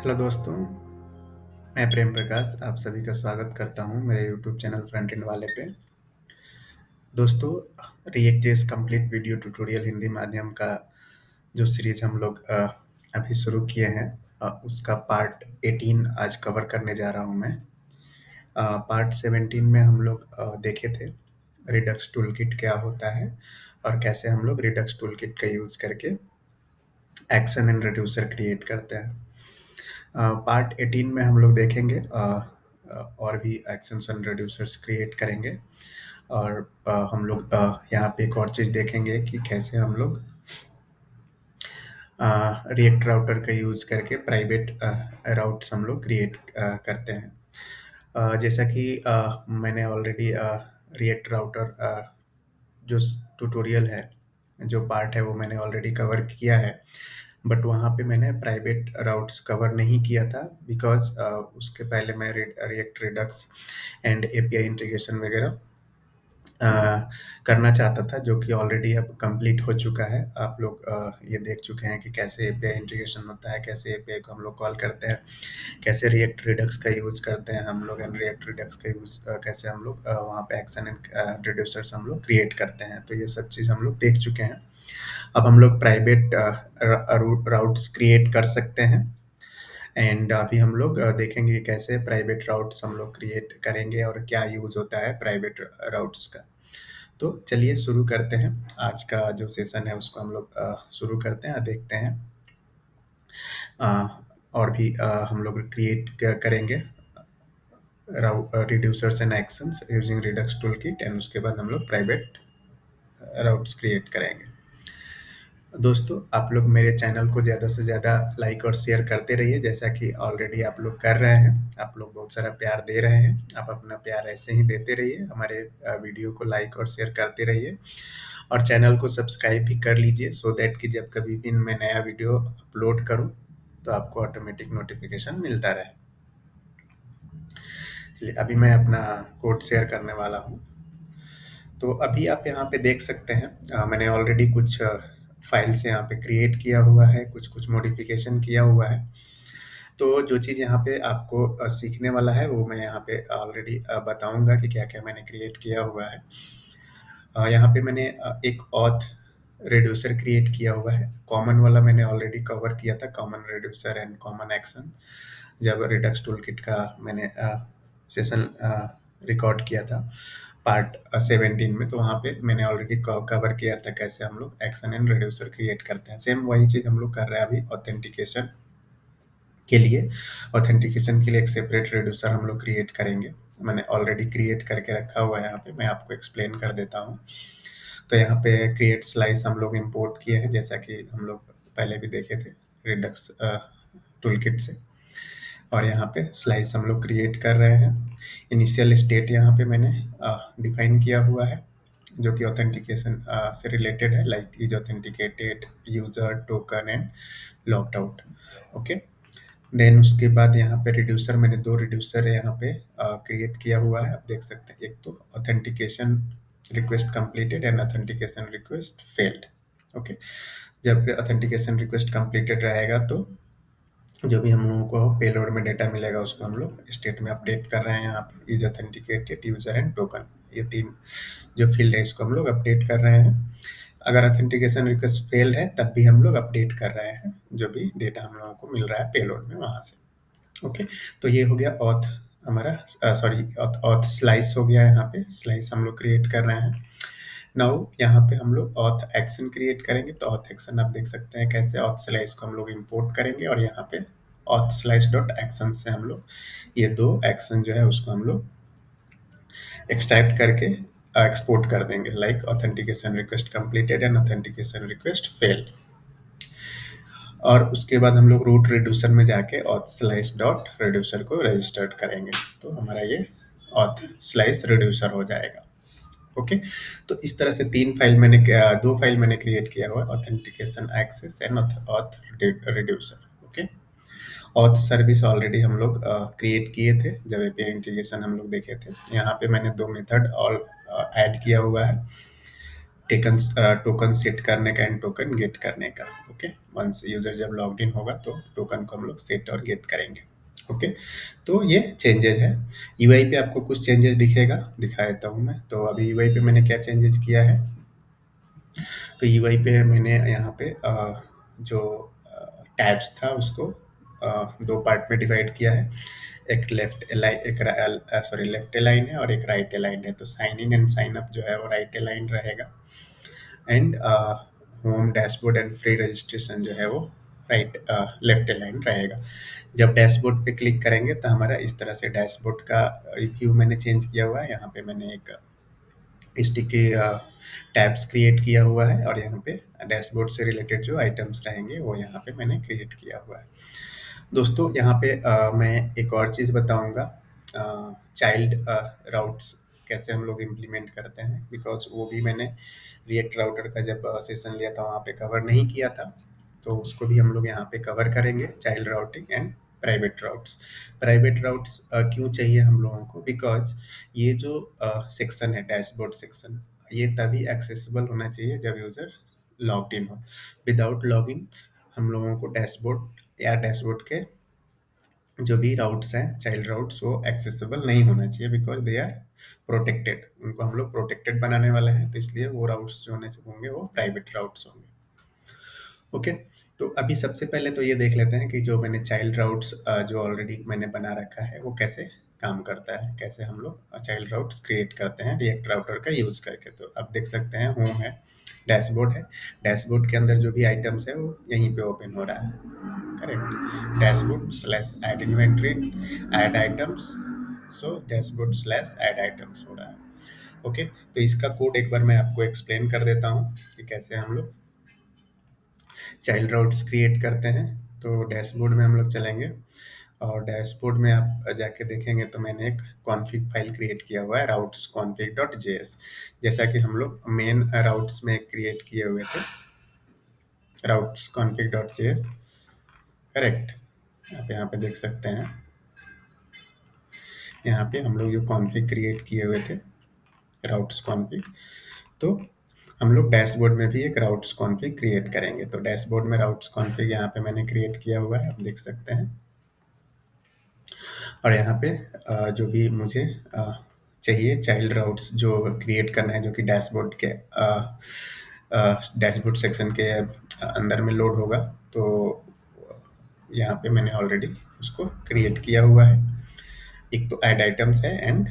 Hello दोस्तों, मैं प्रेम प्रकाश आप सभी का स्वागत करता हूं मेरे यूट्यूब चैनल फ्रंट एंड वाले पे। दोस्तों, react JS complete video tutorial Hindi माध्यम का जो सीरीज हम लोग अभी शुरू किए हैं, उसका पार्ट 18 आज कवर करने जा रहा हूं मैं। पार्ट 17 में हम लोग देखे थे रिडक्स टूलकिट क्या होता है और कैसे हम लोग रिडक्स टूलकिट का यूज करके एक्शन एंड रिड्यूसर क्रिएट करते हैं। पार्ट 18 में हम लोग देखेंगे और भी एक्शंस एंड रिड्यूसर्स क्रिएट करेंगे और हम लोग यहाँ पे एक और चीज़ देखेंगे कि कैसे हम लोग रिएक्ट राउटर का यूज़ करके प्राइवेट राउट्स हम लोग क्रिएट करते हैं। जैसा कि मैंने ऑलरेडी रिएक्ट राउटर जो ट्यूटोरियल है, जो पार्ट है, वो मैंने ऑलरेडी कवर किया है, बट वहाँ पे मैंने प्राइवेट राउट्स कवर नहीं किया था बिकॉज उसके पहले मैं react Redux and API integration वगैरह अ, करना चाहता था, जो कि ऑलरेडी अब कंप्लीट हो चुका है। आप लोग ये देख चुके हैं कि कैसे एपीआई इंटीग्रेशन होता है, कैसे एपीआई को हम लोग कॉल करते हैं, कैसे रिएक्ट रिडक्स का यूज करते हैं हम लोग, एंड रिएक्ट रिडक्स का यूज कैसे हम लोग वहाँ पे एक्शन एंड रिड्यूसर्स हम लोग क्रिएट करते हैं। तो ये सब चीज़ हम लोग देख चुके हैं। अब हम लोग प्राइवेट राउट्स क्रिएट कर सकते हैं एंड अभी हम लोग देखेंगे कि कैसे प्राइवेट राउट्स हम लोग क्रिएट करेंगे और क्या यूज़ होता है प्राइवेट राउट्स का। तो चलिए शुरू करते हैं। आज का जो सेशन है उसको हम लोग शुरू करते हैं, देखते हैं। अ, और भी हम लोग क्रिएट करेंगे reducers and actions using Redux tool kit, and उसके बाद हम लोग प्राइवेट राउट्स क्रिएट करेंगे। दोस्तों, आप लोग मेरे चैनल को ज़्यादा से ज़्यादा लाइक और शेयर करते रहिए, जैसा कि ऑलरेडी आप लोग कर रहे हैं। आप लोग बहुत सारा प्यार दे रहे हैं। आप अपना प्यार ऐसे ही देते रहिए, हमारे वीडियो को लाइक और शेयर करते रहिए और चैनल को सब्सक्राइब भी कर लीजिए, सो दैट कि जब कभी भी मैं नया वीडियो अपलोड करूं तो आपको ऑटोमेटिक नोटिफिकेशन मिलता रहे। चलिए, अभी मैं अपना कोड शेयर करने वाला हूं। तो अभी आप यहाँ पे देख सकते हैं, मैंने ऑलरेडी कुछ फाइल्स यहाँ पे क्रिएट किया हुआ है, कुछ कुछ मॉडिफिकेशन किया हुआ है। तो जो चीज़ यहाँ पे आपको सीखने वाला है वो मैं यहाँ पे ऑलरेडी बताऊंगा कि क्या क्या मैंने क्रिएट किया हुआ है। यहाँ पे मैंने एक ऑथ रिड्यूसर क्रिएट किया हुआ है। कॉमन वाला मैंने ऑलरेडी कवर किया था, common reducer and common action, जब रिडक्स टूलकिट का मैंने सेशन रिकॉर्ड किया था पार्ट 17 में। तो वहाँ पे मैंने ऑलरेडी कवर किया था कैसे हम लोग एक्शन एंड रिड्यूसर क्रिएट करते हैं। सेम वही चीज़ हम लोग कर रहे हैं अभी ऑथेंटिकेशन के लिए। ऑथेंटिकेशन के लिए एक सेपरेट रिड्यूसर हम लोग क्रिएट करेंगे। मैंने ऑलरेडी क्रिएट करके रखा हुआ है, यहाँ पे मैं आपको एक्सप्लेन कर देता हूँ। तो यहाँ पे क्रिएट स्लाइस हम लोग इंपोर्ट किए हैं, जैसा कि हम लोग पहले भी देखे थे रिडक्स टूलकिट से। और यहाँ पे स्लाइस हम लोग क्रिएट कर रहे हैं। इनिशियल स्टेट यहाँ पे मैंने डिफाइन किया हुआ है, जो कि ऑथेंटिकेशन से रिलेटेड है, like is authenticated user token and logged out. Okay, then उसके बाद यहाँ पे रिड्यूसर, मैंने दो रिड्यूसर यहाँ पे क्रिएट किया हुआ है, आप देख सकते हैं। एक तो authentication request completed and authentication request failed. Okay, जब ऑथेंटिकेशन रिक्वेस्ट कंप्लीटेड रहेगा तो जो भी हम लोगों को पेलोड में डेटा मिलेगा उसको हम लोग स्टेट में अपडेट कर रहे हैं। यहाँ पे is authenticated user and token, ये तीन जो फील्ड है इसको हम लोग अपडेट कर रहे हैं। अगर ऑथेंटिकेशन रिक्वेस्ट फेल है तब भी हम लोग अपडेट कर रहे हैं जो भी डेटा हम लोगों को मिल रहा है पेलोड में वहाँ से। ओके, तो ये हो गया ऑथ हमारा, सॉरी ऑथ स्लाइस हो गया। यहाँ पे स्लाइस हम लोग क्रिएट कर रहे हैं। नाउ यहाँ पे हम लोग ऑथ एक्शन क्रिएट करेंगे। तो ऑथ एक्शन आप देख सकते हैं कैसे ऑथ स्लाइस को हम लोग इंपोर्ट करेंगे और यहाँ पे ऑथ स्लाइस डॉट एक्शन से हम लोग ये दो एक्शन जो है उसको हम लोग एक्सट्रैक्ट करके एक्सपोर्ट कर देंगे, like authentication request completed and authentication request failed. और उसके बाद हम लोग रूट रिड्यूसर में जाके ऑथ स्लाइस डॉट रिड्यूसर को रजिस्टर्ड करेंगे, तो हमारा ये ऑथ स्लाइस रिड्यूसर हो जाएगा। ओके, तो इस तरह से दो फाइल मैंने क्रिएट किया हुआ है, authentication access and auth reducer. Okay, auth service already हम लोग क्रिएट किए थे जब एपीआई इंटीग्रेशन हम लोग देखे थे। यहाँ पे मैंने दो मेथड और ऐड किया हुआ है। टोकन सेट करने का एंड टोकन गेट करने का। ओके, वंस यूजर जब लॉग्ड इन होगा तो टोकन को हम लोग सेट और गेट करेंगे। ओके, तो ये चेंजेस है। यूआई पे आपको कुछ चेंजेस दिखेगा, दिखा देता हूँ मैं। तो अभी यूआई पे मैंने क्या चेंजेस किया है, तो यूआई पे मैंने यहाँ पे जो टैब्स था उसको दो पार्ट में डिवाइड किया है। एक लेफ्ट अलाइन, एक सॉरी लेफ्ट अलाइन है और एक राइट अलाइन है। तो sign in and sign up जो है वो राइट अलाइन रहेगा, and home dashboard and free registration जो है वो राइट लेफ्ट अलाइन रहेगा। जब डैशबोर्ड पे क्लिक करेंगे तो हमारा इस तरह से डैशबोर्ड का व्यू मैंने चेंज किया हुआ है। यहाँ पे मैंने एक स्टिकी टैब्स क्रिएट किया हुआ है, और यहाँ पे डैशबोर्ड से रिलेटेड जो आइटम्स रहेंगे वो यहाँ पे मैंने क्रिएट किया हुआ है। दोस्तों यहाँ पे मैं एक और चीज़ बताऊँगा, चाइल्ड राउट्स कैसे हम लोग इम्प्लीमेंट करते हैं, बिकॉज वो भी मैंने रिएक्ट राउटर का जब सेशन लिया था वहाँ पे कवर नहीं किया था। तो उसको भी हम लोग यहाँ पे कवर करेंगे, child routing and private routes. Private routes क्यों चाहिए हम लोगों को, बिकॉज ये जो सेक्शन है डैशबोर्ड सेक्शन, ये तभी एक्सेसिबल होना चाहिए जब यूज़र लॉग्ड इन हो। विदाउट लॉगिन हम लोगों को डैशबोर्ड या डैशबोर्ड के जो भी राउट्स हैं, चाइल्ड राउट्स, वो एक्सेसिबल नहीं होना चाहिए, बिकॉज दे आर प्रोटेक्टेड। उनको हम लोग प्रोटेक्टेड बनाने वाले हैं, तो इसलिए वो राउट्स जो होने होंगे वो प्राइवेट राउट्स होंगे। ओके, तो अभी सबसे पहले तो ये देख लेते हैं कि जो मैंने चाइल्ड राउट्स जो ऑलरेडी मैंने बना रखा है वो कैसे काम करता है, कैसे हम लोग चाइल्ड राउट्स क्रिएट करते हैं रिएक्ट राउटर का यूज़ करके। तो आप देख सकते हैं होम है, डैशबोर्ड है। डैशबोर्ड के अंदर जो भी आइटम्स है वो यहीं पे ओपन हो रहा है, correct. Dashboard slash add inventory, add items, so dashboard slash add items हो रहा है। ओके, तो इसका कोड एक बार मैं आपको एक्सप्लेन कर देता हूँ कि कैसे हम लोग चाइल्ड राउट्स क्रिएट करते हैं। तो डैशबोर्ड में हम लोग चलेंगे, और डैशबोर्ड में आप जाके देखेंगे तो मैंने एक कॉन्फ़िग फाइल क्रिएट किया हुआ है, राउट्स कॉन्फ़िग डॉट जेएस, जैसा कि हम लोग मेन राउट्स में क्रिएट किए हुए थे, routes config dot JS, correct. आप यहाँ पे देख सकते हैं, यहाँ पे हम लोग जो कॉन्फ़िग क्रिएट किए हुए थे राउट्स कॉन्फ़िग, तो हम लोग डैशबोर्ड में भी एक राउट्स कॉन्फ़िग क्रिएट करेंगे। तो डैशबोर्ड में राउट्स कॉन्फ़िग यहाँ पे मैंने क्रिएट किया हुआ है, आप देख सकते हैं। और यहाँ पे जो भी मुझे चाहिए चाइल्ड राउट्स जो क्रिएट करना है, जो कि डैशबोर्ड के डैशबोर्ड सेक्शन के अंदर में लोड होगा, तो यहाँ पे मैंने ऑलरेडी उसको क्रिएट किया हुआ है। एक तो ऐड आइटम्स है एंड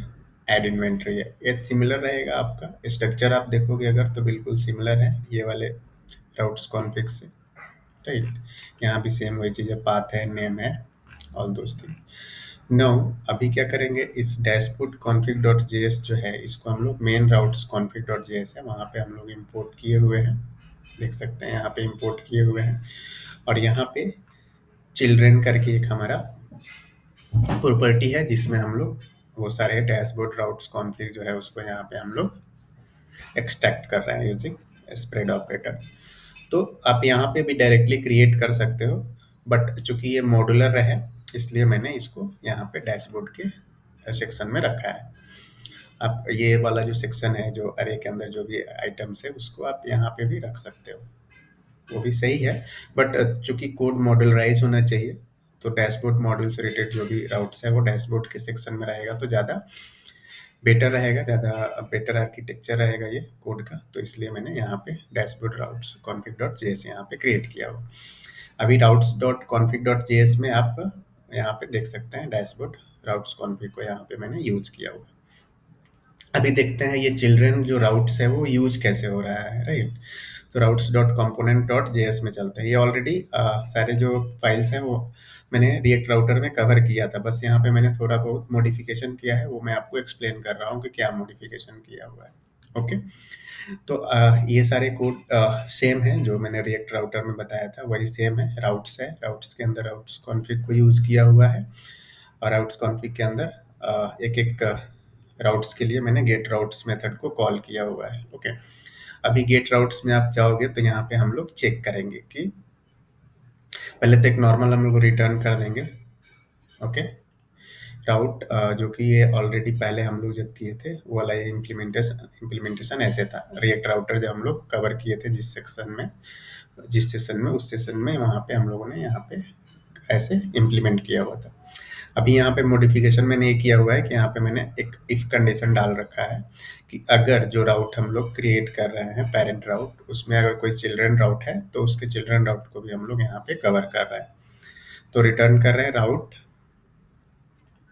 ऐड इन्वेंट्री है। ये सिमिलर रहेगा, आपका स्ट्रक्चर आप देखोगे अगर तो बिल्कुल सिमिलर है ये वाले राउट्स कॉन्फ़िग से, राइट। यहाँ भी सेम वही चीज़ है, पाथ है, नेम है, ऑल दोस थिंग्स। नाउ अभी क्या करेंगे, इस डैशबोर्ड कॉन्फ़िग डॉट जेएस जो है, इसको हम लोग main routes config dot JS है वहाँ पे हम लोग इंपोर्ट किए हुए हैं, देख सकते हैं यहाँ पे इंपोर्ट किए हुए हैं। और यहाँ पे चिल्ड्रेन करके एक हमारा प्रॉपर्टी है, जिसमें हम लोग वो सारे डैशबोर्ड राउट्स कॉन्फ़िग जो है उसको यहाँ पे हम लोग एक्सट्रैक्ट कर रहे हैं यूजिंग स्प्रेड ऑपरेटर। तो आप यहाँ पे भी डायरेक्टली क्रिएट कर सकते हो, बट चूंकि ये मॉड्यूलर है इसलिए मैंने इसको यहाँ पे डैशबोर्ड के सेक्शन में रखा है। आप ये वाला जो सेक्शन है, जो अरे के अंदर जो भी आइटम्स है, उसको आप यहाँ पे भी रख सकते हो, वो भी सही है। बट चूंकि कोड मॉड्यूलराइज होना चाहिए, तो डैशबोर्ड मॉड्यूल से रिलेटेड जो भी राउट्स है वो डैशबोर्ड के सेक्शन में रहेगा तो ज़्यादा बेटर रहेगा, ज़्यादा बेटर आर्किटेक्चर रहेगा ये कोड का। तो इसलिए मैंने यहाँ पे dashboard routes config dot JS यहाँ पे क्रिएट किया हो। अभी routes dot config dot JS में आप यहाँ पे देख सकते हैं डैशबोर्ड राउट्स कॉन्फ़िग को यहाँ पे मैंने यूज़ किया हुआ है। अभी देखते हैं ये चिल्ड्रन जो राउट्स है वो यूज कैसे हो रहा है, राइट। तो routes dot component dot JS में चलते हैं। ये ऑलरेडी सारे जो फाइल्स हैं वो मैंने रिएक्ट राउटर में कवर किया था, बस यहाँ पे मैंने थोड़ा बहुत मॉडिफिकेशन किया है, वो मैं आपको एक्सप्लेन कर रहा हूँ कि क्या मॉडिफिकेशन किया हुआ है। ओके, तो ये सारे कोड सेम है जो मैंने रिएक्ट राउटर में बताया था, वही सेम है। राउट्स है, राउट्स के अंदर राउट्स कॉन्फ़िग को यूज़ किया हुआ है, और राउट्स कॉन्फ़िग के अंदर एक एक राउट्स के लिए मैंने गेट राउट्स मेथड को कॉल किया हुआ है। ओके, अभी गेट राउट्स में आप जाओगे तो यहाँ पे हम लोग चेक करेंगे कि पहले तो एक नॉर्मल हम लोग रिटर्न कर देंगे। ओके, राउट जो कि ये ऑलरेडी पहले हम लोग जब किए थे वो वाला इम्प्लीमेंटेशन इम्प्लीमेंटेशन ऐसे था। रिएक्ट राउटर जब हम लोग कवर किए थे जिस सेशन में उस सेशन में वहाँ पे हम लोगों ने यहाँ पे ऐसे इम्प्लीमेंट किया हुआ था। अभी यहाँ पे मॉडिफिकेशन मैंने ये किया हुआ है कि यहाँ पे मैंने एक इफ कंडीशन डाल रखा है कि अगर जो राउट हम लोग क्रिएट कर रहे हैं पेरेंट राउट उसमें अगर कोई चिल्ड्रन राउट है तो उसके चिल्ड्रन राउट को भी हम लोग यहाँ पे कवर कर रहे हैं। तो रिटर्न कर रहे हैं राउट,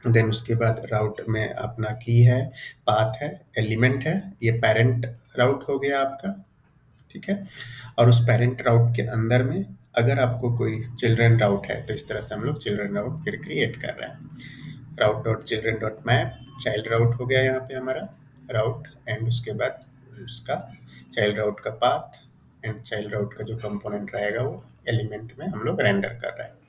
देन उसके बाद राउट में अपना की है, पाथ है, एलिमेंट है, ये पेरेंट राउट हो गया आपका। ठीक है। और उस पेरेंट राउट के अंदर में अगर आपको कोई चिल्ड्रन राउट है तो इस तरह से हम लोग चिल्ड्रन राउट फिर क्रिएट कर रहे हैं। Route dot children dot map child route हो गया यहाँ पे हमारा राउट, एंड उसके बाद उसका चाइल्ड राउट का पाथ एंड चाइल्ड राउट का जो कंपोनेंट रहेगा वो एलिमेंट में हम लोग रेंडर कर रहे हैं।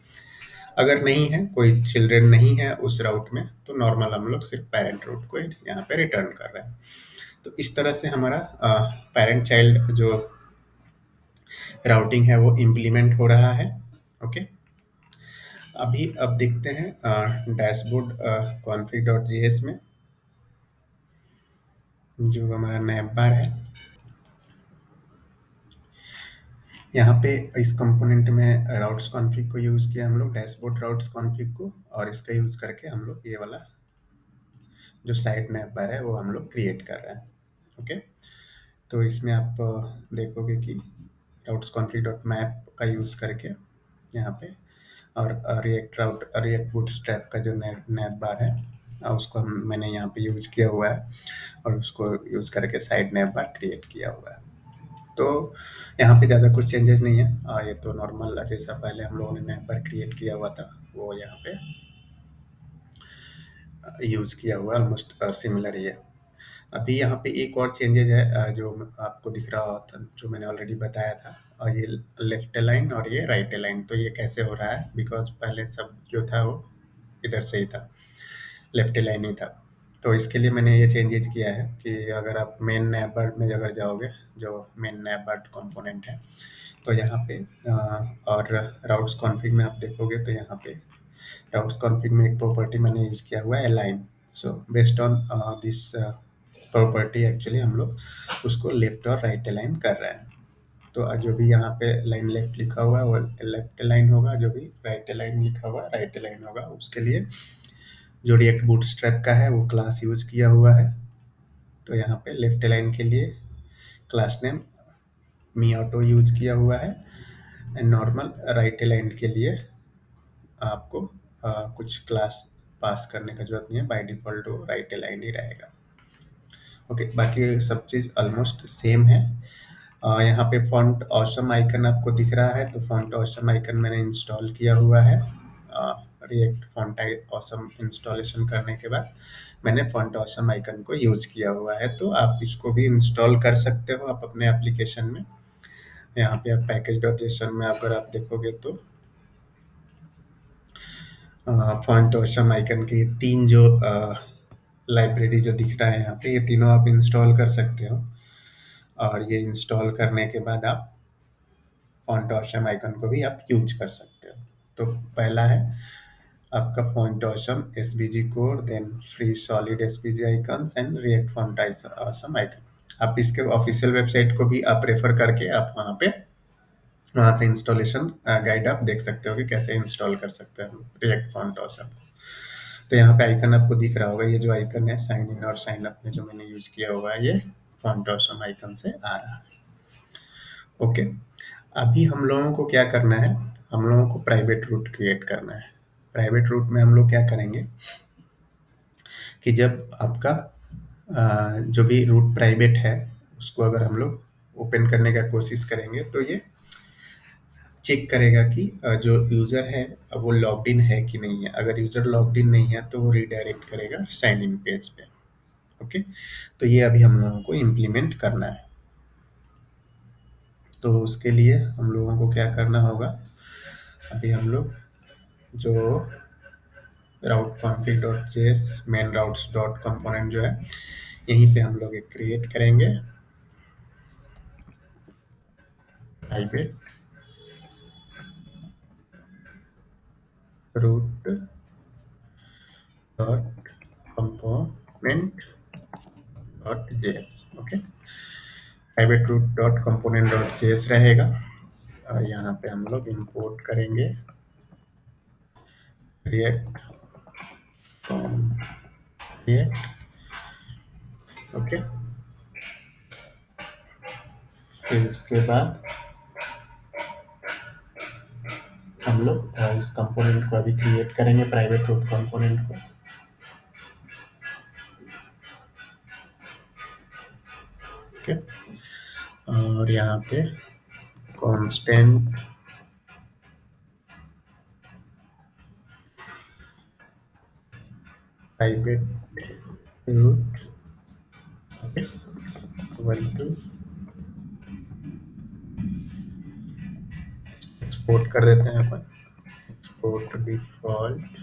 अगर नहीं है, कोई चिल्ड्रन नहीं है उस राउट में, तो नॉर्मल हम लोग सिर्फ पेरेंट राउट को यहाँ पे रिटर्न कर रहे हैं। तो इस तरह से हमारा पेरेंट चाइल्ड जो राउटिंग है वो इम्प्लीमेंट हो रहा है। ओके। अभी अब देखते हैं डैशबोर्ड कॉन्फ़िग डॉट जेएस में जो हमारा नैप बार है। यहाँ पे इस कंपोनेंट में राउट्स कॉन्फ़िग को यूज़ किया हम लोग, डैशबोर्ड राउट्स कॉन्फ़िग को, और इसका यूज़ करके हम लोग ये वाला जो साइड नैप बार है वो हम लोग क्रिएट कर रहे हैं। ओके। तो इसमें आप देखोगे कि राउट्स कॉन्फ़िग डॉट मैप का यूज़ करके यहाँ पे और रिएक्ट बूटस्ट्रैप का जो नैप बार है उसको मैंने यहाँ पे यूज़ किया हुआ है और उसको यूज़ करके साइड नैप बार क्रिएट किया हुआ है। तो यहाँ पे ज़्यादा कुछ चेंजेस नहीं है, ये तो नॉर्मल जैसा पहले हम लोगों ने नैप बार क्रिएट किया हुआ था वो यहाँ पे यूज़ किया हुआ है, ऑलमोस्ट सिमिलर ही है। अभी यहाँ पे एक और चेंजेज है जो आपको दिख रहा था, जो मैंने ऑलरेडी बताया था, और ये लेफ्ट अलाइन और ये राइट अलाइन। तो ये कैसे हो रहा है, बिकॉज पहले सब जो था वो इधर से ही था, लेफ्ट अलाइन ही था। तो इसके लिए मैंने ये चेंजेस किया है कि अगर आप मेन नैपबर्ड में अगर जाओगे, जो मेन नैपबर्ड कंपोनेंट है, तो यहाँ पे और राउट्स कॉन्फ़िग में आप देखोगे तो यहाँ पे राउट्स कॉन्फ़िग में एक प्रॉपर्टी मैंने यूज़ किया हुआ है align. So based on this property actually हम लोग उसको लेफ्ट और राइट अलाइन कर रहे हैं। तो जो भी यहाँ पे लाइन लेफ्ट लिखा हुआ है वो लेफ्ट अलाइन होगा, जो भी राइट अलाइन लिखा हुआ है राइट अलाइन होगा। उसके लिए जो रिएक्ट बूटस्ट्रैप का है वो क्लास यूज़ किया हुआ है। तो यहाँ पे लेफ्ट अलाइन के लिए क्लास नेम मी ऑटो यूज़ किया हुआ है, एंड नॉर्मल राइट अलाइन के लिए आपको कुछ क्लास पास करने का जरूरत नहीं है, बाय डिफ़ॉल्ट वो राइट अलाइन ही रहेगा। ओके, बाकी सब चीज़ ऑलमोस्ट सेम है। यहाँ पे फ़ॉन्ट ऑसम आइकन आपको दिख रहा है, तो फ़ॉन्ट ऑसम आइकन मैंने इंस्टॉल किया हुआ है। रिएक्ट फ़ॉन्ट ऑसम इंस्टॉलेशन करने के बाद मैंने फ़ॉन्ट ऑसम आइकन को यूज़ किया हुआ है, तो आप इसको भी इंस्टॉल कर सकते हो आप अपने एप्लीकेशन में। यहाँ पे आप पैकेज डॉट जेसन में अगर आप देखोगे तो फ़ॉन्ट ऑसम आइकन की 3 जो लाइब्रेरी जो दिख रहा है यहाँ पे, ये तीनों आप इंस्टॉल कर सकते हो। और ये इंस्टॉल करने के बाद आप फ़ॉन्ट ऑसम आइकन को भी आप यूज कर सकते हो। तो पहला है आपका font awesome SVG code, then free solid SVG icons and React font awesome icon. आप इसके ऑफिशियल वेबसाइट को भी आप रेफर करके आप वहाँ से इंस्टॉलेशन गाइड आप देख सकते हो कि कैसे इंस्टॉल कर सकते हैं रिएक्ट फ़ॉन्ट ऑसम। तो यहाँ पे आइकन आपको दिख रहा होगा, ये जो आइकन है साइन इन और साइन अप में जो मैंने यूज किया हुआ है, ये फ़ॉन्ट ऑसम आइकन से आ रहा है। ओके। अभी हम लोगों को क्या करना है, हम लोगों को प्राइवेट रूट क्रिएट करना है। प्राइवेट रूट में हम लोग क्या करेंगे कि जब आपका जो भी रूट प्राइवेट है उसको अगर हम लोग ओपन करने का कोशिश करेंगे तो ये चेक करेगा कि जो यूज़र है वो लॉग्ड इन है कि नहीं है। अगर यूज़र लॉग्ड इन नहीं है तो वो रिडायरेक्ट करेगा साइन इन पेज पे। ओके। तो ये अभी हम लोगों को इम्प्लीमेंट करना है। तो उसके लिए हम लोगों को क्या करना होगा, अभी हम लोग जो route config dot JS main routes dot component जो है यहीं पे हम लोग एक क्रिएट करेंगे private route dot component dot JS. Okay, private route dot component dot JS रहेगा और यहाँ पे हम लोग इंपोर्ट करेंगे रिएक्ट फ्रॉम रिएक्ट। ओके, फिर उसके बाद हम लोग इस कंपोनेंट को अभी क्रिएट करेंगे, प्राइवेट रूट कंपोनेंट को। ओके, और यहाँ पे constant private route equal to export कर देते हैं अपन, export default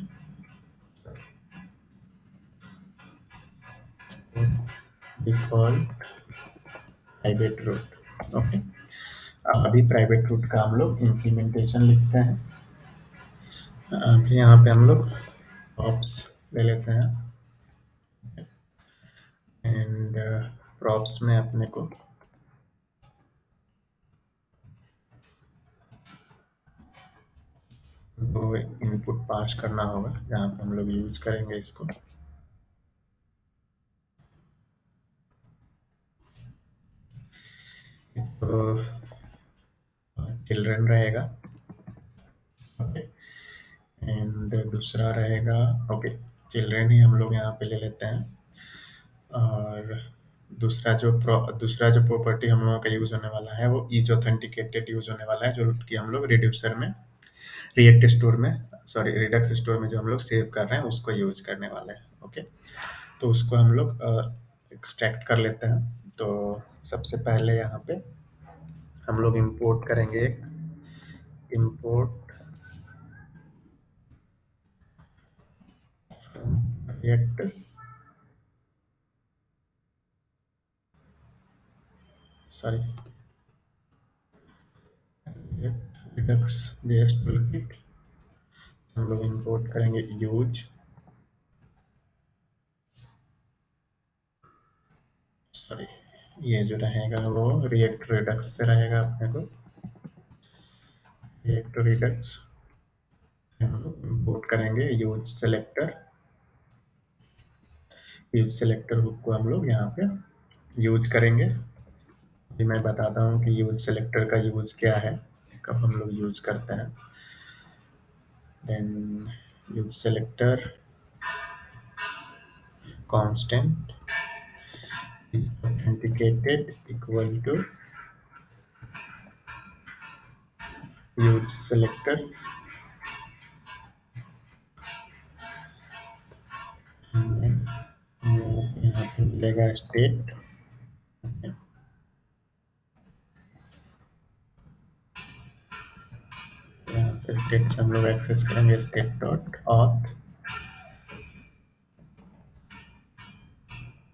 default private route. Okay, अभी प्राइवेट रूट का हम लोग इम्प्लीमेंटेशन लिखते हैं। अभी यहाँ पे हम लोग प्रॉप्स ले लेते हैं एंड प्रॉप्स में अपने को दो इनपुट पास करना होगा जहाँ पे हम लोग यूज करेंगे इसको। तो चिल्ड्रन रहेगा, ओके, एंड दूसरा रहेगा, ओके, चिल्ड्रन ही हम लोग यहाँ पे ले लेते हैं। और दूसरा जो प्रॉपर्टी हम लोगों का यूज होने वाला है वो इज ऑथेंटिकेटेड यूज होने वाला है, जो कि हम लोग रिड्यूसर में, रिएक्ट स्टोर में, सॉरी रिडक्स स्टोर में जो हम लोग सेव कर रहे हैं उसको यूज करने वाले हैं। ओके, तो उसको हम लोग एक्सट्रैक्ट कर लेते हैं। तो सबसे पहले यहाँ पे हम लोग इंपोर्ट करेंगे एक import react, sorry Redux JS toolkit. हम लोग इंपोर्ट करेंगे यूज, सॉरी ये जो रहेगा वो रिएक्ट रिडक्स से रहेगा अपने को, रिएक्ट रिडक्स हम लोग इंपोर्ट करेंगे use selector. Use selector hook को हम लोग यहाँ पे यूज करेंगे। अभी मैं बताता हूँ कि यूज सेलेक्टर का यूज क्या है, कब हम लोग यूज करते हैं। Then use selector constant is authenticated equal to use selector and then यहाँ पे मिलेगा स्टेट। यहाँ पे स्टेट से हम लोग एक्सेस करेंगे state dot auth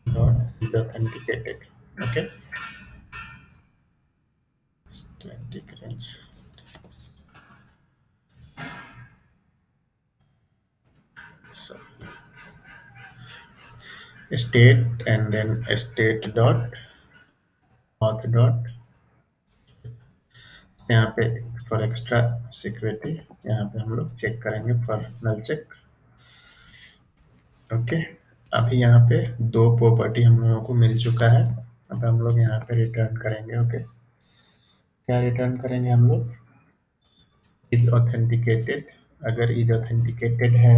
dot is authenticated. Okay, static range state and then state dot auth dot, यहाँ पे फॉर एक्स्ट्रा सिक्योरिटी यहाँ पे हम लोग चेक करेंगे फॉर नल चेक। ओके, अभी यहाँ पे दो प्रॉपर्टी हम लोगों को मिल चुका है। अब हम लोग यहाँ पे रिटर्न करेंगे। ओके, क्या रिटर्न करेंगे हम लोग, इज ऑथेंटिकेटेड। अगर इज ऑथेंटिकेटेड है,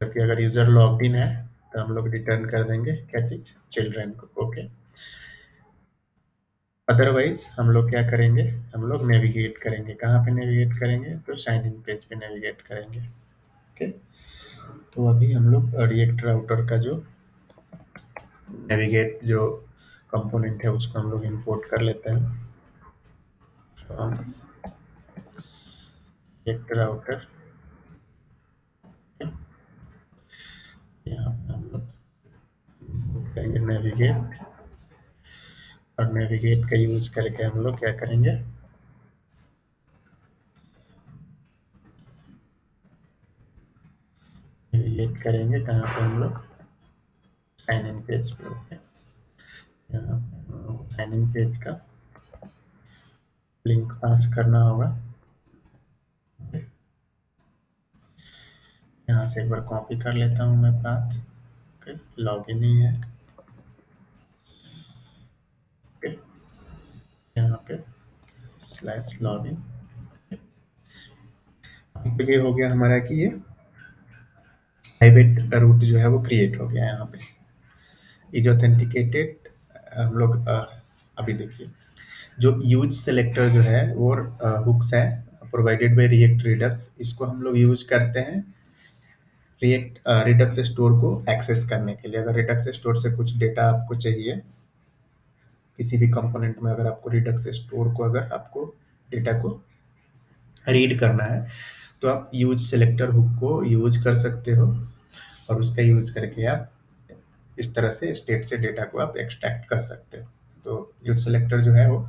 जबकि अगर यूजर लॉग्ड इन है तो हम लोग रिटर्न कर देंगे क्या चीज, चिल्ड्रन को। ओके, अदरवाइज हम लोग क्या करेंगे, हम लोग नेविगेट करेंगे। कहाँ पे नेविगेट करेंगे, तो साइन इन पेज पे नेविगेट करेंगे। ओके, तो अभी हम लोग रिएक्ट राउटर का जो नेविगेट जो कंपोनेंट है उसको हम लोग इंपोर्ट कर लेते हैं फ्रॉम रिएक्ट राउटर। यहाँ पे हम लोग करेंगे नेविगेट, और नेविगेट का यूज करके हम लोग क्या करेंगे, क्लिक करेंगे कहाँ पे हम लोग साइन इन पेज पे। ओके, यहाँ पे हम लोग साइन इन पेज का लिंक पास करना होगा। यहाँ से एक बार कॉपी कर लेता हूँ मैं पाथ। ओके, लॉगिन ही है। ओके, यहाँ पे स्लैश लॉगिन। तो ये हो गया हमारा कि ये प्राइवेट रूट जो है वो क्रिएट हो गया यहाँ पे। Is authenticated. हम लोग अभी देखिए, जो यूज सेलेक्टर जो है वो हुक्स है प्रोवाइडेड बाय रिएक्ट रिडक्स। इसको हम लोग यूज करते हैं रिएक्ट रिडक्स स्टोर को एक्सेस करने के लिए। अगर रिडक्स स्टोर से कुछ डेटा आपको चाहिए, किसी भी कंपोनेंट में अगर आपको रिडक्स स्टोर को अगर आपको डेटा को रीड करना है, तो आप यूज सेलेक्टर हुक को यूज कर सकते हो, और उसका यूज करके आप इस तरह से स्टेट से डेटा को आप एक्सट्रैक्ट कर सकते हो। तो यूज सेलेक्टर जो है वो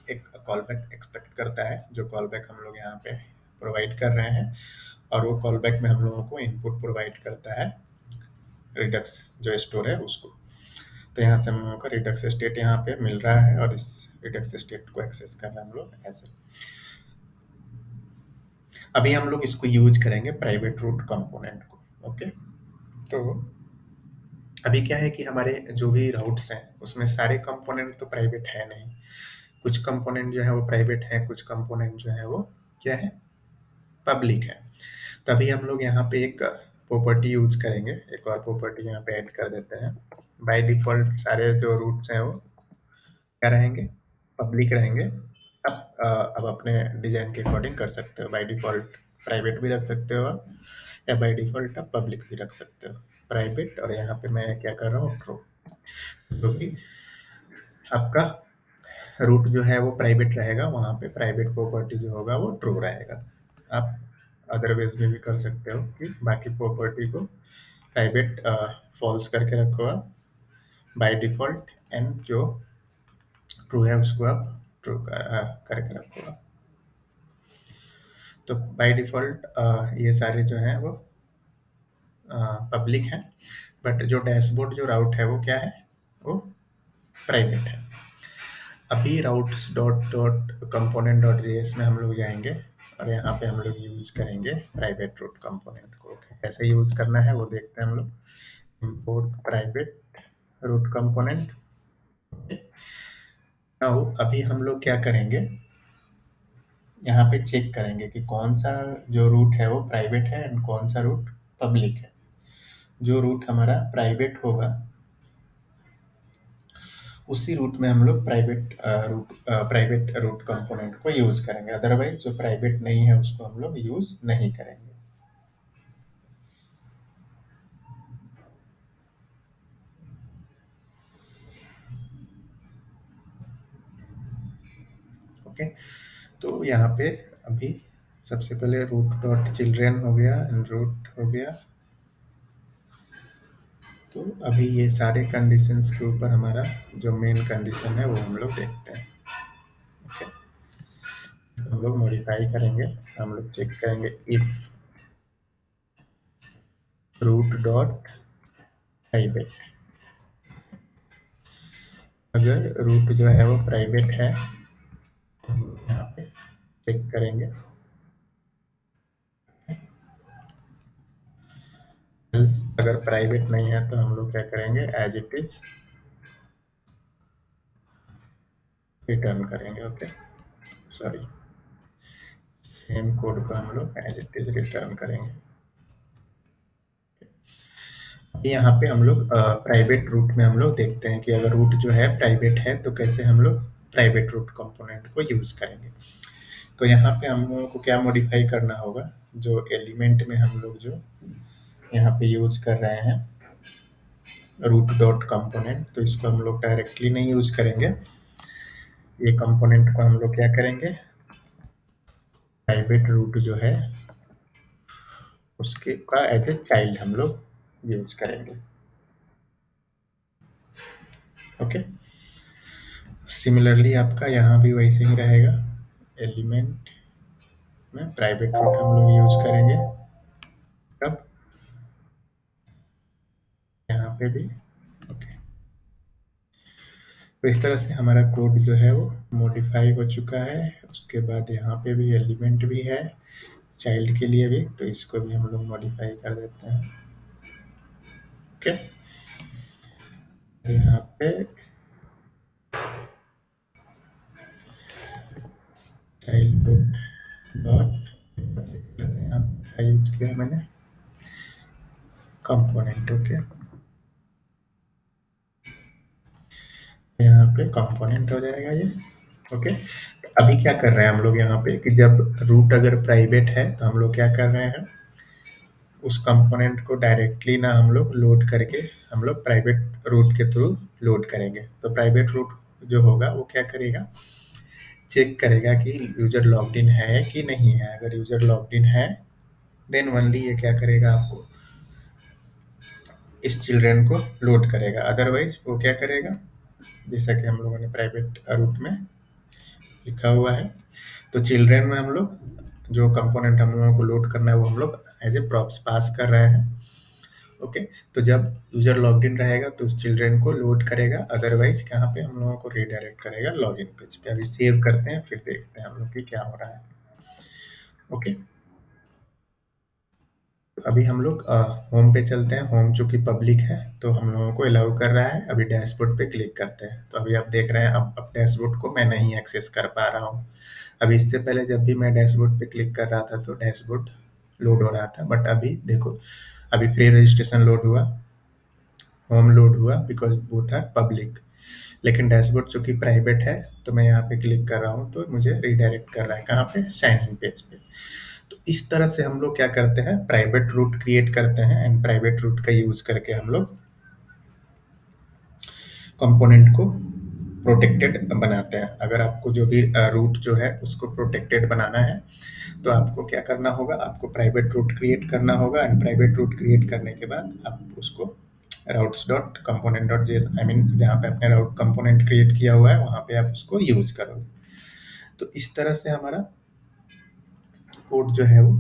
एक कॉल बैक एक्सपेक्ट करता है, जो कॉल बैक हम लोग यहाँ पे प्रोवाइड कर रहे हैं, और वो कॉल बैक में हम लोगों को इनपुट प्रोवाइड करता है रिडक्स जो स्टोर है उसको। तो यहाँ से हम लोगों का रिडक्स स्टेट यहाँ पे मिल रहा है, और इस रिडक्स स्टेट को एक्सेस कर रहे हैं हम लोग ऐसे। अभी हम लोग इसको यूज करेंगे प्राइवेट रूट कंपोनेंट को। ओके, तो अभी क्या है कि हमारे जो भी राउट्स हैं उसमें सारे कंपोनेंट तो प्राइवेट है नहीं। कुछ कंपोनेंट जो है वो प्राइवेट है, कुछ कंपोनेंट जो है वो क्या है, पब्लिक है। तभी हम लोग यहाँ पे एक प्रॉपर्टी यूज करेंगे, एक और प्रॉपर्टी यहाँ पे ऐड कर देते हैं। बाय डिफॉल्ट सारे जो रूट्स हैं वो क्या रहेंगे, पब्लिक रहेंगे। अब अपने डिजाइन के अकॉर्डिंग कर सकते हो, बाय डिफॉल्ट प्राइवेट भी रख सकते हो आप, या बाय डिफॉल्ट आप पब्लिक भी रख सकते हो, प्राइवेट। और यहाँ पे मैं क्या कर रहा हूँ, ट्रू, क्योंकि आपका रूट जो है वो प्राइवेट रहेगा, वहाँ पे प्राइवेट प्रॉपर्टी जो होगा वो ट्रू रहेगा। आप अदरवाइज में भी कर सकते हो कि बाकी प्रॉपर्टी को प्राइवेट फॉल्स करके रखो आप बाय डिफॉल्ट, एंड जो ट्रू है उसको आप ट्रू करके रखो आप। तो बाय डिफॉल्ट ये सारे जो हैं वो पब्लिक है, बट जो डैशबोर्ड जो राउट है वो क्या है, वो प्राइवेट है। अभी routes dot dot component dot JS में हम लोग जाएंगे, और यहाँ पे हम लोग यूज करेंगे प्राइवेट रूट कंपोनेंट को। कैसे यूज करना है वो देखते हैं हम लोग। Import private route component. Now अभी हम लोग क्या करेंगे, यहाँ पे चेक करेंगे कि कौन सा जो रूट है वो प्राइवेट है एंड कौन सा रूट पब्लिक है। जो रूट हमारा प्राइवेट होगा उसी रूट में हम लोग प्राइवेट रूट कंपोनेंट को यूज करेंगे, अदरवाइज जो प्राइवेट नहीं है उसको हम लोग यूज नहीं करेंगे। ओके, तो यहाँ पे अभी सबसे पहले रूट डॉट चिल्ड्रेन हो गया एंड रूट हो गया। तो अभी ये सारे कंडीशंस के ऊपर हमारा जो मेन कंडीशन है वो हम लोग देखते हैं। ओके, हम लोग मॉडिफाई करेंगे, हम लोग चेक करेंगे इफ रूट डॉट प्राइवेट, अगर रूट जो है वो प्राइवेट है तो हम लोग यहाँ पे चेक करेंगे। Else अगर प्राइवेट नहीं है तो हम लोग क्या करेंगे, एज इट इज रिटर्न करेंगे। ओके, सॉरी, सेम कोड को हम लोग एज इट इज रिटर्न करेंगे। यहाँ पे हम लोग प्राइवेट रूट में हम लोग देखते हैं कि अगर रूट जो है प्राइवेट है तो कैसे हम लोग प्राइवेट रूट कंपोनेंट को यूज करेंगे। तो यहाँ पे हम लोगों को क्या मॉडिफाई करना होगा, जो एलिमेंट में हम लोग जो यहाँ पे यूज कर रहे हैं रूट डॉट कंपोनेंट, तो इसको हम लोग डायरेक्टली नहीं यूज करेंगे। ये कंपोनेंट को हम लोग क्या करेंगे, प्राइवेट रूट जो है उसके का एज ए चाइल्ड हम लोग यूज करेंगे। ओके, सिमिलरली आपका यहाँ भी वैसे ही रहेगा, एलिमेंट में प्राइवेट रूट हम लोग यूज करेंगे। कब, पे भी ओके। तो इस तरह से हमारा कोड जो है वो मॉडिफाई हो चुका है। उसके बाद यहाँ पे भी एलिमेंट भी है चाइल्ड के लिए भी, तो इसको भी हम लोग मॉडिफाई कर देते हैं। ओके, यहाँ पे चाइल्ड डॉट यहाँ यूज किया मैंने कंपोनेंट। ओके, यहाँ पे कंपोनेंट हो जाएगा ये। ओके, अभी क्या कर रहे हैं हम लोग यहाँ पे कि जब रूट अगर प्राइवेट है तो हम लोग क्या कर रहे हैं, उस कंपोनेंट को डायरेक्टली ना हम लोग लोड करके हम लोग प्राइवेट रूट के थ्रू लोड करेंगे। तो प्राइवेट रूट जो होगा वो क्या करेगा, चेक करेगा कि यूजर लॉग्ड इन है कि नहीं है। अगर यूजर लॉग्ड इन है देन ओनली ये क्या करेगा, आपको इस चिल्ड्रन को लोड करेगा। अदरवाइज वो क्या करेगा, जैसा कि हम लोगों ने प्राइवेट रूट में लिखा हुआ है, तो चिल्ड्रन में हम लोग जो कंपोनेंट हम लोगों को लोड करना है वो हम लोग एज ए प्रॉप्स पास कर रहे हैं। ओके, तो जब यूजर लॉग्ड इन रहेगा तो उस चिल्ड्रन को लोड करेगा, अदरवाइज कहाँ पे हम लोगों को रीडायरेक्ट करेगा लॉगिन पेज पे। अभी सेव करते हैं फिर देखते हैं हम लोग की क्या हो रहा है। ओके, अभी हम लोग होम पे चलते हैं। होम चूंकि पब्लिक है तो हम लोगों को अलाउ कर रहा है। अभी डैशबोर्ड पे क्लिक करते हैं तो अभी आप देख रहे हैं अब डैशबोर्ड को मैं नहीं एक्सेस कर पा रहा हूँ। अभी इससे पहले जब भी मैं डैशबोर्ड पे क्लिक कर रहा था तो डैशबोर्ड लोड हो रहा था, बट अभी देखो अभी फ्री रजिस्ट्रेशन लोड हुआ, होम लोड हुआ, बिकॉज बोथ आर पब्लिक। लेकिन डैशबोर्ड चूंकि प्राइवेट है तो मैं यहाँ पे क्लिक कर रहा हूँ तो मुझे रिडायरेक्ट कर रहा है कहाँ पे, साइन इन पेज पे। तो इस तरह से हम लोग क्या करते हैं, प्राइवेट रूट क्रिएट करते हैं एंड प्राइवेट रूट का यूज करके हम लोग कंपोनेंट को प्रोटेक्टेड बनाते हैं। अगर आपको जो भी रूट जो है उसको प्रोटेक्टेड बनाना है तो आपको क्या करना होगा, आपको प्राइवेट रूट क्रिएट करना होगा एंड प्राइवेट रूट क्रिएट करने के बाद आप उसको routes dot component dot J I mean जहाँ पे आपने राउट कंपोनेंट क्रिएट किया हुआ है वहाँ पे आप उसको यूज करोगे। तो इस तरह से हमारा कोड जो है वो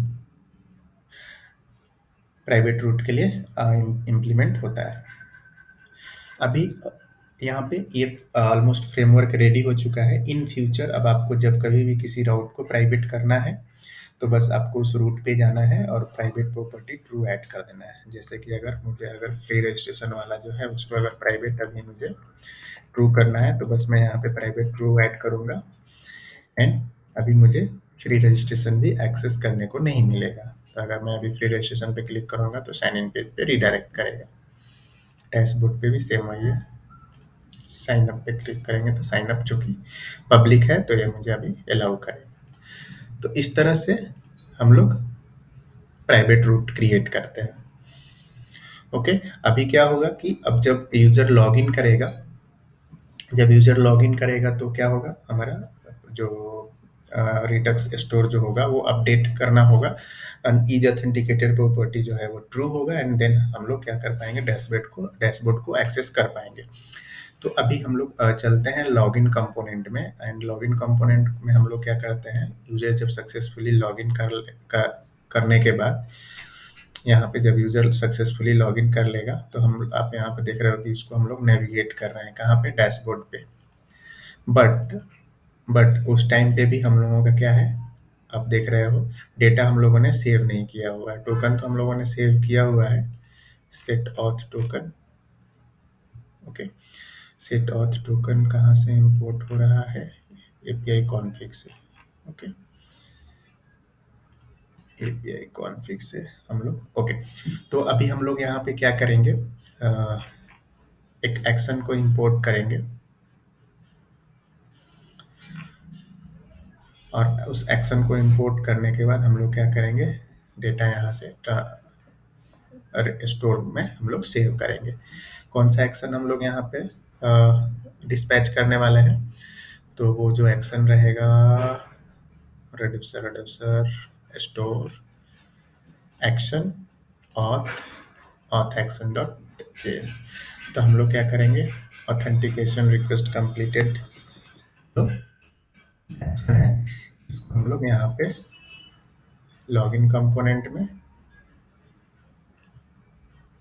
प्राइवेट रूट के लिए इम्प्लीमेंट होता है। अभी यहाँ पे ये ऑलमोस्ट फ्रेमवर्क रेडी हो चुका है। इन फ्यूचर अब आपको जब कभी भी किसी राउट को प्राइवेट करना है तो बस आपको उस रूट पे जाना है और प्राइवेट प्रॉपर्टी ट्रू ऐड कर देना है। जैसे कि अगर फ्री रजिस्ट्रेशन वाला जो है उसको अगर प्राइवेट अभी मुझे ट्रू करना है तो बस मैं यहाँ पे प्राइवेट ट्रू ऐड करूँगा एंड अभी मुझे फ्री रजिस्ट्रेशन भी एक्सेस करने को नहीं मिलेगा। तो अगर मैं अभी फ्री रजिस्ट्रेशन पे क्लिक करूँगा तो साइन इन पेज पे रिडायरेक्ट करेगा। डैशबोर्ड पे भी सेम वही है, साइन अप पे क्लिक करेंगे तो साइन अप चूंकि पब्लिक है तो ये मुझे अभी अलाउ करेगा। तो इस तरह से हम लोग प्राइवेट रूट क्रिएट करते हैं। ओके, अभी क्या होगा कि अब जब यूजर लॉगिन करेगा, जब यूजर लॉगिन करेगा तो क्या होगा, हमारा जो रिडक्स स्टोर जो होगा वो अपडेट करना होगा। ईज ऑथेंटिकेटेड प्रॉपर्टी जो है वो ट्रू होगा एंड देन हम लोग क्या कर पाएंगे, डैशबोर्ड को एक्सेस कर पाएंगे। तो अभी हम लोग चलते हैं लॉगिन कंपोनेंट में एंड लॉगिन कंपोनेंट में हम लोग क्या करते हैं, यूजर जब सक्सेसफुली लॉगिन करने के बाद यहाँ पे जब यूजर सक्सेसफुली लॉगिन कर लेगा तो हम आप यहाँ पे देख रहे हो कि इसको हम लोग नेविगेट कर रहे हैं कहाँ पे, डैशबोर्ड पे। बट बट उस टाइम पे भी हम लोगों का क्या है, आप देख रहे हो डेटा हम लोगों ने सेव नहीं किया हुआ है। टोकन तो हम लोगों ने सेव किया हुआ है, set auth token. Okay, set auth token कहाँ से इंपोर्ट हो रहा है, एपीआई कॉन्फ़िग से। ओके, एपीआई कॉन्फ़िग से हम लोग ओके। तो अभी हम लोग यहाँ पे क्या करेंगे, एक एक्शन को इंपोर्ट करेंगे और उस एक्शन को इंपोर्ट करने के बाद हम लोग क्या करेंगे, डेटा यहाँ से स्टोर में हम लोग सेव करेंगे। कौन सा एक्शन हम लोग यहाँ पे डिस्पैच करने वाले हैं, तो वो जो एक्शन रहेगा reducer store action auth action dot JS. तो हम लोग क्या करेंगे, ऑथेंटिकेशन रिक्वेस्ट कंप्लीटेड तो एक्शन है, इसको हम लोग यहाँ पे लॉगिन कंपोनेंट में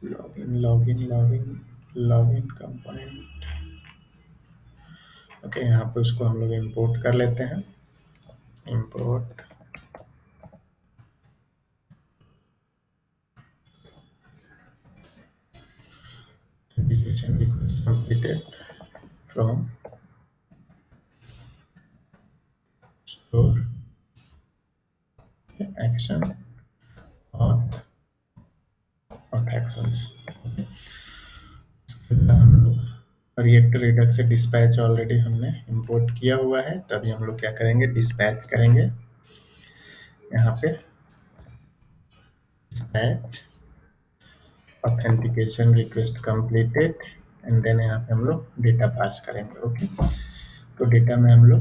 login login login login component. Okay, यहाँ पे उसको हम लोग इंपोर्ट कर लेते हैं। Import application request completed from store action auth actions। हम लोग रिएक्ट रिडक्स से डिस्पैच ऑलरेडी हमने इंपोर्ट किया हुआ है, तभी हम लोग क्या करेंगे, डिस्पैच करेंगे। यहाँ पे dispatch authentication request completed and then यहाँ पे हम लोग डेटा पास करेंगे। ओके, तो डेटा में हम लोग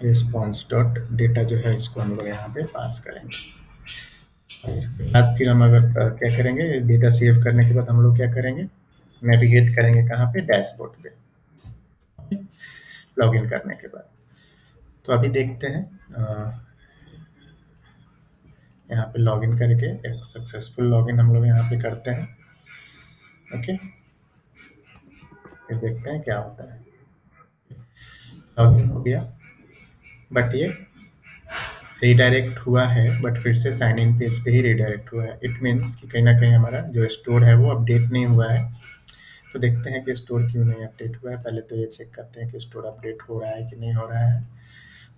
रिस्पॉन्स डॉट डेटा जो है इसको हम लोग यहाँ पे पास करेंगे। इसके बाद फिर हम अगर क्या करेंगे, डेटा सेव करने के बाद हम लोग क्या करेंगे, नेविगेट करेंगे कहाँ पे, डैशबोर्ड पे, लॉगिन करने के बाद। तो अभी देखते हैं यहाँ पे लॉगिन करके एक सक्सेसफुल लॉगिन हम लोग यहाँ पे करते हैं। ओके, फिर देखते हैं क्या होता है। लॉगिन हो गया, बट ये रीडायरेक्ट हुआ है, बट फिर से साइन इन पेज पे ही रीडायरेक्ट हुआ है। इट मीन्स कि कहीं ना कहीं हमारा जो स्टोर है वो अपडेट नहीं हुआ है। तो देखते हैं कि स्टोर क्यों नहीं अपडेट हुआ है। पहले तो ये चेक करते हैं कि स्टोर अपडेट हो रहा है कि नहीं हो रहा है।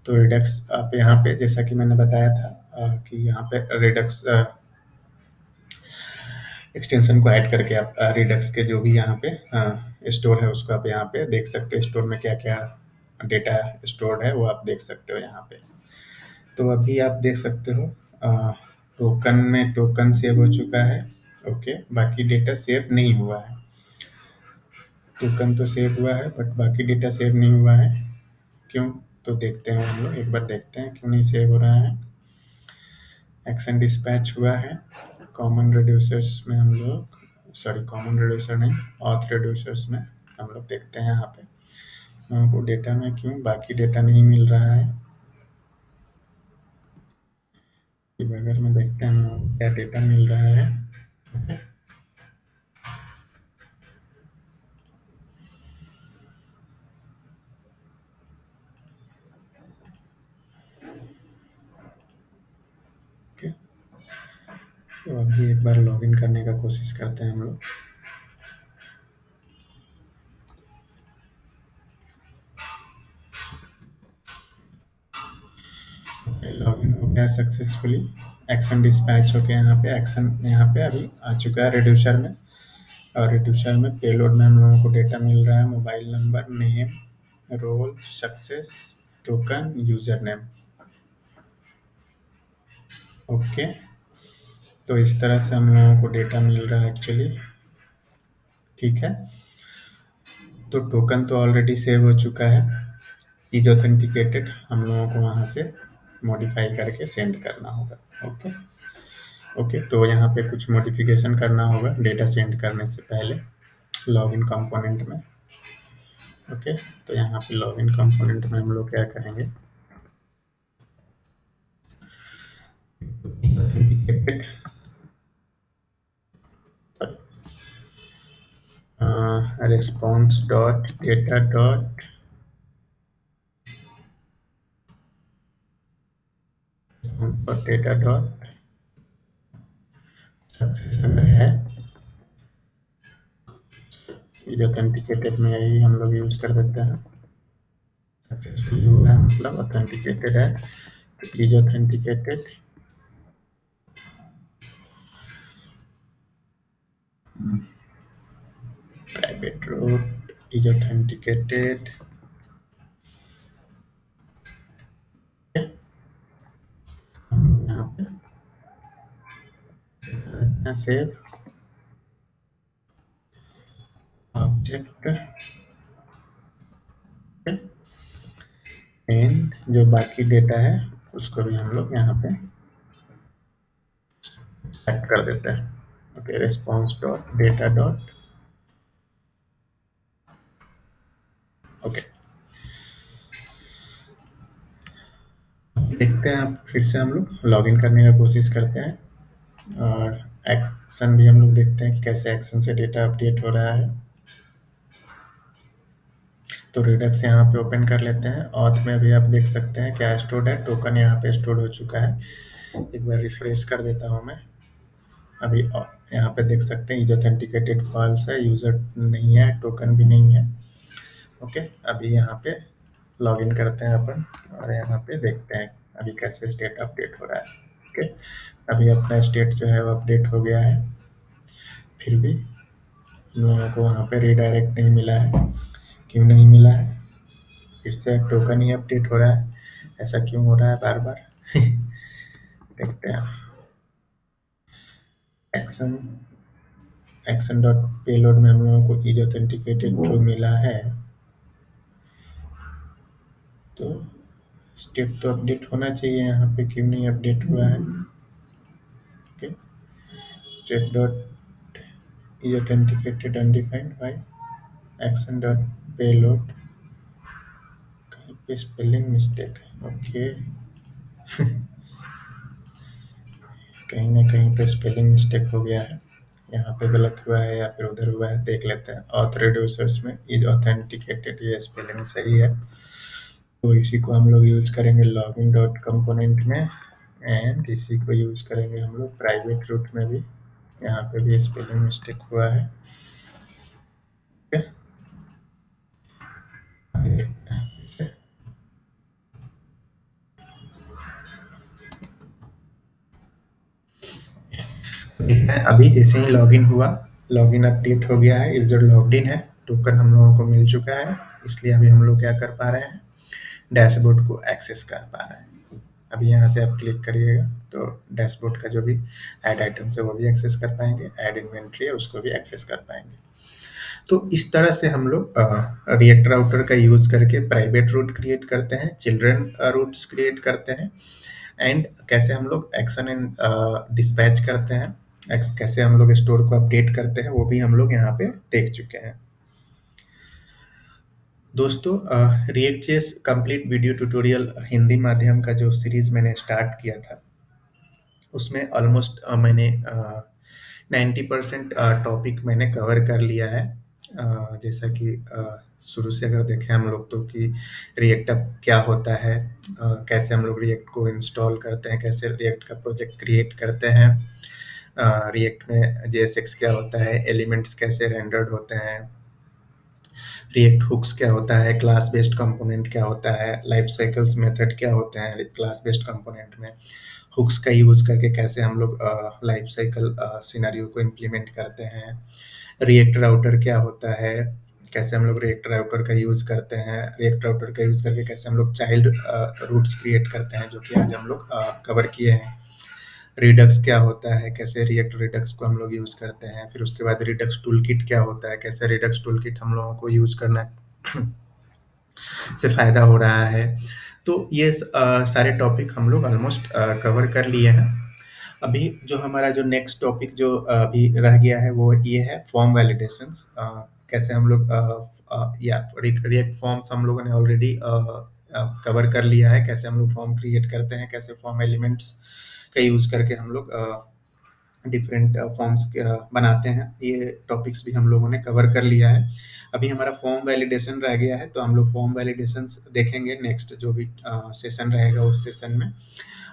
तो रिडक्स आप यहाँ पे, जैसा कि मैंने बताया था कि यहाँ पे रिडक्स एक्सटेंशन को ऐड करके आप रिडक्स के जो भी यहाँ पे स्टोर है उसको आप यहाँ पे देख सकते हैं। स्टोर में क्या क्या डेटा स्टोर्ड है वो आप देख सकते हो यहाँ पे। तो अभी आप देख सकते हो टोकन में टोकन सेव हो चुका है। ओके, बाकी डेटा सेव नहीं हुआ है। टोकन तो सेव हुआ है बट बाकी डेटा सेव नहीं हुआ है। क्यों? तो देखते हैं, हम लोग एक बार देखते हैं क्यों नहीं सेव हो रहा है। एक्शन डिस्पैच हुआ है कॉमन रिड्यूसर्स में, हम लोग सॉरी कॉमन रिड्यूसर नहीं, ऑथ रिड्यूसर्स में हम लोग देखते हैं यहाँ पे हमको डेटा में क्यों बाकी डेटा नहीं मिल रहा है। अगर में देखते हैं क्या डेटा मिल रहा है। ओके, तो अभी एक बार लॉगिन करने का कोशिश करते हैं हम लोग। लॉगिन हो गया सक्सेसफुली। एक्शन डिस्पैच हो गया, यहाँ पे एक्शन यहाँ पे अभी आ चुका है रिड्यूसर में। और रिड्यूसर में पेलोड में हम लोगों को डेटा मिल रहा है, mobile number, name, role, success, token, user name. Okay, तो इस तरह से हम लोगों को डेटा मिल रहा है एक्चुअली। ठीक है, तो टोकन तो ऑलरेडी सेव हो चुका है। इज ऑथेंटिकेटेड हम लोगों को वहाँ से मॉडिफाई करके सेंड करना होगा। ओके ओके, तो यहाँ पे कुछ मॉडिफिकेशन करना होगा डेटा सेंड करने से पहले लॉगिन कंपोनेंट में। ओके, तो यहाँ पे लॉगिन कंपोनेंट में हम लोग क्या करेंगे, response dot data dot data dot success अगर है, इज ऑथेंटिकेटेड में यही हम लोग यूज कर देते हैं। सक्सेसफुल हुआ है मतलब ऑथेंटिकेटेड है, तो is authenticated private route is authenticated. यहाँ पे सेव ऑब्जेक्ट एंड जो बाकी डेटा है उसको भी हम लोग यहाँ पे सेट कर देते हैं। Okay, response dot data dot. Okay, देखते हैं, फिर से हम लोग लॉगिन करने का कोशिश करते हैं और एक्शन भी हम लोग देखते हैं कि कैसे एक्शन से डेटा अपडेट हो रहा है। तो रिडक्स यहाँ पे ओपन कर लेते हैं। ऑथ में भी आप देख सकते हैं क्या स्टोर्ड है, टोकन यहाँ पे स्टोर हो चुका है। एक बार रिफ्रेश कर देता हूँ मैं। अभी यहाँ पे देख सकते हैं इज ऑथेंटिकेटेड फॉल्स है, यूजर नहीं है, टोकन भी नहीं है। ओके, अभी यहाँ पे लॉगिन करते हैं अपन और यहाँ पे देखते हैं अभी कैसे स्टेट अपडेट हो रहा है। ओके, अभी अपना स्टेट जो है वो अपडेट हो गया है, फिर भी हम लोगों को वहाँ पे रीडायरेक्ट नहीं मिला है। क्यों नहीं मिला है? फिर से टोकन ही अपडेट हो रहा है, ऐसा क्यों हो रहा है बार बार? देखते हैं। एक्शन एक्शन डॉट पेलोड में हम लोगों को इज ऑथेंटिकेटेड ट्रू मिला है, तो स्टेट तो अपडेट होना चाहिए, यहाँ पे क्यों नहीं अपडेट हुआ है? Okay, state dot is authenticated undefined by action dot payload, कहीं पे स्पेलिंग मिस्टेक है। ओके, कहीं ना कहीं पे स्पेलिंग मिस्टेक हो गया है, यहाँ पे गलत हुआ है या फिर उधर हुआ है, देख लेते हैं। ऑथ रिड्यूसर्स में इज ऑथेंटिकेटेड ये स्पेलिंग सही है, तो इसी को हम लोग यूज करेंगे लॉगिन डॉट कंपोनेंट में, एंड इसी को यूज करेंगे हम लोग प्राइवेट रूट में भी। यहाँ पे भी स्पेलिंग मिस्टेक हुआ है। ठीक है, आगे देखते हैं इसे। ठीक है, अभी जैसे ही लॉगिन हुआ, लॉगिन अपडेट हो गया है, यूजर लॉग्ड इन है, टोकन हम लोगों को मिल चुका है, इसलिए अभी हम लोग क्या कर पा रहे हैं, डैशबोर्ड को एक्सेस कर पा रहे हैं। अभी यहाँ से आप क्लिक करिएगा तो डैशबोर्ड का जो भी ऐड आइटम्स है वो भी एक्सेस कर पाएंगे, ऐड इन्वेंट्री है उसको भी एक्सेस कर पाएंगे। तो इस तरह से हम लोग रिएक्ट राउटर का यूज करके प्राइवेट रूट क्रिएट करते हैं, चिल्ड्रन रूट्स क्रिएट करते हैं, एंड कैसे हम लोग एक्शन एंड डिस्पैच करते हैं, कैसे हम लोग स्टोर को अपडेट करते हैं, वो भी हम लोग यहाँ पे देख चुके हैं। दोस्तों, react JS complete video tutorial Hindi माध्यम का जो सीरीज मैंने स्टार्ट किया था, उसमें ऑलमोस्ट मैंने 90% टॉपिक मैंने कवर कर लिया है। जैसा कि शुरू से अगर देखें हम लोग तो कि रिएक्ट अब क्या होता है, कैसे हम लोग रिएक्ट को इंस्टॉल करते हैं, कैसे रिएक्ट का प्रोजेक्ट क्रिएट करते हैं, रिएक्ट में जेएसएक्स क्या होता है, एलिमेंट्स कैसे रेंडर्ड होते हैं, रिएक्ट हुक्स क्या होता है, क्लास बेस्ड कंपोनेंट क्या होता है, लाइफ साइकिल्स मेथड क्या होते हैं क्लास बेस्ड कंपोनेंट में, हुक्स का यूज करके कैसे हम लोग लाइफ साइकिल सिनेरियो को इम्प्लीमेंट करते हैं, रिएक्ट राउटर क्या होता है, कैसे हम लोग रिएक्ट राउटर का यूज करते हैं, रिएक्ट राउटर का यूज करके कैसे हम लोग चाइल्ड रूट्स क्रिएट करते हैं, जो कि आज हम लोग कवर किए हैं। रिडक्स क्या होता है, कैसे रिएक्ट रिडक्स को हम लोग यूज करते हैं, फिर उसके बाद रिडक्स टूल किट क्या होता है, कैसे रिडक्स टूल किट हम लोगों को यूज करना से फायदा हो रहा है। तो ये सारे टॉपिक हम लोग ऑलमोस्ट कवर कर लिए हैं। अभी जो हमारा जो नेक्स्ट टॉपिक जो अभी रह गया है वो ये है फॉर्म वैलिडेशंस। कैसे हम लोग या रिएक्ट फॉर्म्स हम लोगों ने ऑलरेडी कवर कर लिया है, कैसे हम लोग फॉर्म क्रिएट करते हैं, कैसे फॉर्म एलिमेंट्स का यूज करके हम लोग डिफरेंट फॉर्म्स बनाते हैं, ये टॉपिक्स भी हम लोगों ने कवर कर लिया है। अभी हमारा फॉर्म वैलिडेशन रह गया है, तो हम लोग फॉर्म वैलिडेशन देखेंगे नेक्स्ट जो भी सेशन रहेगा उस सेशन में।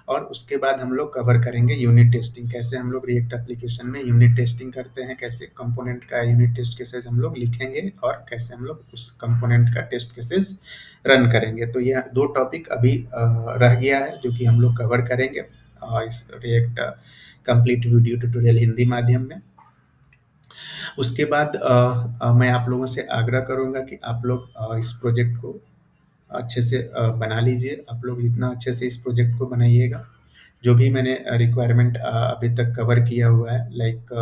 और उसके बाद हम लोग कवर करेंगे यूनिट टेस्टिंग, कैसे हम लोग रिएक्ट एप्लीकेशन में यूनिट टेस्टिंग करते हैं, कैसे कंपोनेंट का यूनिट टेस्ट केसेस हम लोग लिखेंगे और कैसे हम लोग उस कंपोनेंट का टेस्ट केसेस रन करेंगे। तो ये दो टॉपिक अभी रह गया है जो कि हम लोग कवर करेंगे इस react complete video tutorial Hindi माध्यम में। उसके बाद मैं आप लोगों से आग्रह करूंगा कि आप लोग इस प्रोजेक्ट को अच्छे से बना लीजिए। आप लोग जितना अच्छे से इस प्रोजेक्ट को बनाइएगा, जो भी मैंने रिक्वायरमेंट अभी तक कवर किया हुआ है, like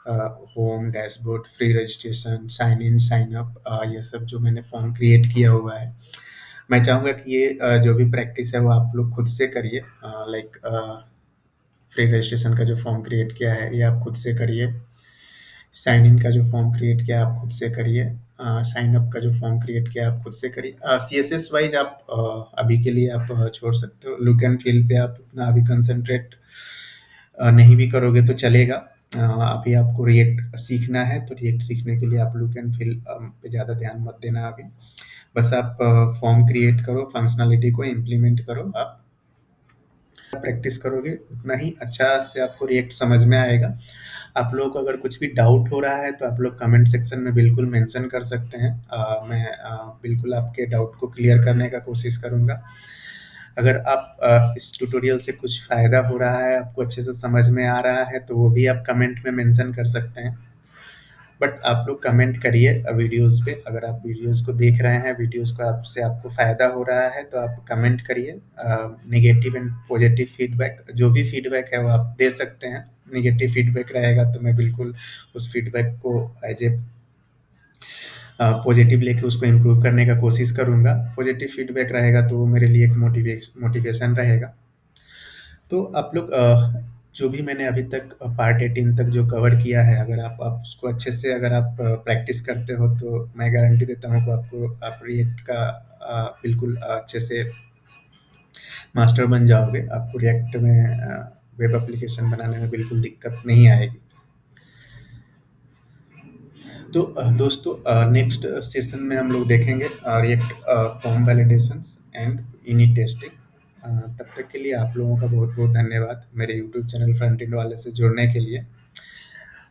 home, dashboard, free registration, sign in, sign up, ये सब जो मैंने फॉर्म क्रिएट किया हुआ है, मैं चाहूँगा कि ये जो भी प्रैक्टिस है वो आप लोग खुद से करिए। लाइक फ्री रजिस्ट्रेशन का जो फॉर्म क्रिएट किया है ये आप खुद से करिए, साइन इन का जो फॉर्म क्रिएट किया आप खुद से करिए, साइन अप का जो फॉर्म क्रिएट किया आप खुद से करिए। सीएसएस वाइज आप अभी के लिए आप छोड़ सकते हो, लुक एंड फील पे आप उतना अभी कंसंट्रेट नहीं भी करोगे तो चलेगा। अभी आपको रिएक्ट सीखना है तो रिएक्ट सीखने के लिए आप लुक एंड फील पे ज़्यादा ध्यान मत देना अभी। बस आप फॉर्म क्रिएट करो, फंक्शनैलिटी को इम्प्लीमेंट करो। आप प्रैक्टिस करोगे उतना ही अच्छा से आपको रिएक्ट समझ में आएगा। आप लोगों को अगर कुछ भी डाउट हो रहा है तो आप लोग कमेंट सेक्शन में बिल्कुल मेंशन कर सकते हैं। मैं बिल्कुल आपके डाउट को क्लियर करने का कोशिश करूँगा। अगर आप इस ट्यूटोरियल से कुछ फ़ायदा हो रहा है, आपको अच्छे से समझ में आ रहा है तो वो भी आप कमेंट में मेंशन कर सकते हैं। बट आप लोग कमेंट करिए वीडियोस पे। अगर आप वीडियोस को देख रहे हैं, वीडियोस को आपसे आपको फ़ायदा हो रहा है तो आप कमेंट करिए। नेगेटिव एंड पॉजिटिव फीडबैक, जो भी फीडबैक है वो आप दे सकते हैं। नेगेटिव फीडबैक रहेगा तो मैं बिल्कुल उस फीडबैक को एज ए पॉजिटिव लेके उसको इम्प्रूव करने का कोशिश करूँगा। पॉजिटिव फीडबैक रहेगा तो वो मेरे लिए एक मोटिवेशन रहेगा। तो आप लोग जो भी मैंने अभी तक पार्ट 18 तक जो कवर किया है, अगर आप उसको अच्छे से अगर आप प्रैक्टिस करते हो तो मैं गारंटी देता हूँ कि आपको आप रिएक्ट का बिल्कुल अच्छे से मास्टर बन जाओगे। आपको रिएक्ट में वेब एप्लीकेशन बनाने में बिल्कुल दिक्कत नहीं आएगी। तो दोस्तों नेक्स्ट सेशन में हम लोग देखेंगे react form validations and unit testing. तब तक के लिए आप लोगों का बहुत बहुत धन्यवाद मेरे यूट्यूब चैनल फ्रंट एंड वाले से जुड़ने के लिए।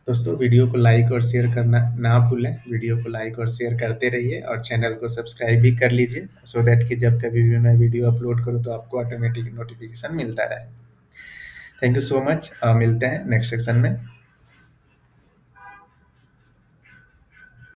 दोस्तों वीडियो को लाइक और शेयर करना ना भूलें। वीडियो को लाइक और शेयर करते रहिए और चैनल को सब्सक्राइब भी कर लीजिए सो दैट कि जब कभी भी मैं वीडियो अपलोड करूँ तो आपको ऑटोमेटिक नोटिफिकेशन मिलता रहे। Thank you so much. मिलते हैं नेक्स्ट सेक्शन में।